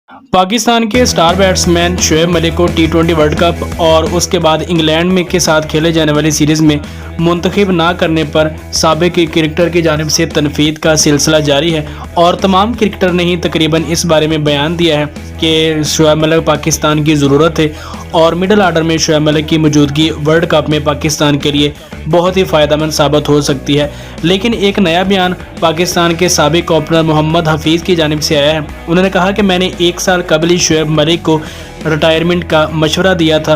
पाकिस्तान के star batsman Shoaib Malik को टी20 world cup और उसके बाद इंग्लैंड में के साथ खेले जाने वाली सीरीज़ में मुंतखब ना करने पर साबिक क्रिकेटर की जानिब से तनकीद का सिलसिला जारी है और तमाम क्रिकेटर ने ही तकरीबन इस बारे में बयान दिया है कि शोएब मलिक पाकिस्तान की ज़रूरत है और मिडल आर्डर में शोएब मलिक की मौजूदगी वर्ल्ड कप में पाकिस्तान के लिए बहुत ही फ़ायदेमंद साबित हो सकती है। लेकिन एक नया बयान पाकिस्तान के साबिक ओपनर मोहम्मद हफीज़ की जानिब से आया है। उन्होंने कहा कि मैंने एक साल कबल ही शोएब मलिक को रिटायरमेंट का मशवरा दिया था।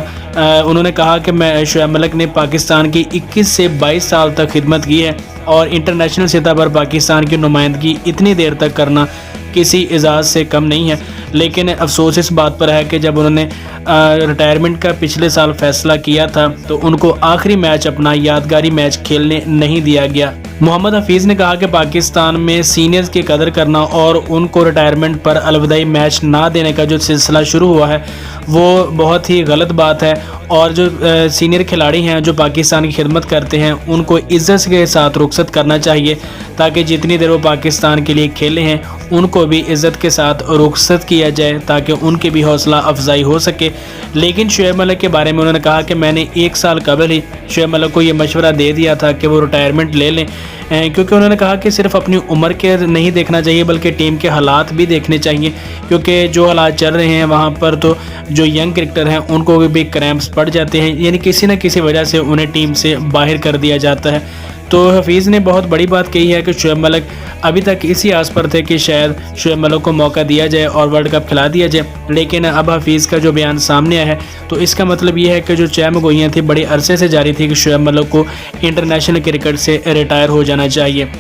उन्होंने कहा कि मैं शोएब मलिक ने पाकिस्तान की 21 से 22 साल तक खिदमत की है और इंटरनेशनल सतह पर पाकिस्तान की नुमाइंदगी इतनी देर तक करना किसी एजाज़ से कम नहीं है। लेकिन अफसोस इस बात पर है कि जब उन्होंने रिटायरमेंट का पिछले साल फैसला किया था तो उनको आखिरी मैच अपना यादगारी मैच खेलने नहीं दिया गया। मोहम्मद हफीज़ ने कहा कि पाकिस्तान में सीनियर्स की कदर करना और उनको रिटायरमेंट पर अलविदाई मैच ना देने का जो सिलसिला शुरू हुआ है वो बहुत ही गलत बात है और जो सीनियर खिलाड़ी हैं जो पाकिस्तान की खिदमत करते हैं उनको इज़्ज़त के साथ रुखसत करना चाहिए ताकि जितनी देर वो पाकिस्तान के लिए खेले हैं उनको भी इज़्ज़त के साथ रुखसत किया जाए ताकि उनकी भी हौसला अफजाई हो सके। लेकिन शोएब मलिक के बारे में उन्होंने कहा कि मैंने एक साल कबल ही शोएब मलिक को ये मशवरा दे दिया था कि वो रिटायरमेंट ले लें, क्योंकि उन्होंने कहा कि सिर्फ अपनी उम्र के नहीं देखना चाहिए बल्कि टीम के हालात भी देखने चाहिए, क्योंकि जो हालात चल रहे हैं वहाँ पर तो जो यंग क्रिकेटर हैं उनको भी क्रैम्प्स पड़ जाते हैं, यानी किसी न किसी वजह से उन्हें टीम से बाहर कर दिया जाता है। तो हफीज़ ने बहुत बड़ी बात कही है कि शोएब मलिक अभी तक इसी आस पर थे कि शायद शोएब मलिक को मौका दिया जाए और वर्ल्ड कप खिला दिया जाए, लेकिन अब हफीज़ का जो बयान सामने आया है तो इसका मतलब ये है कि जो चहमगोइयाँ थी बड़ी अरसे से जारी थी कि शोएब मलिक को इंटरनेशनल क्रिकेट से रिटायर हो जाना चाहिए।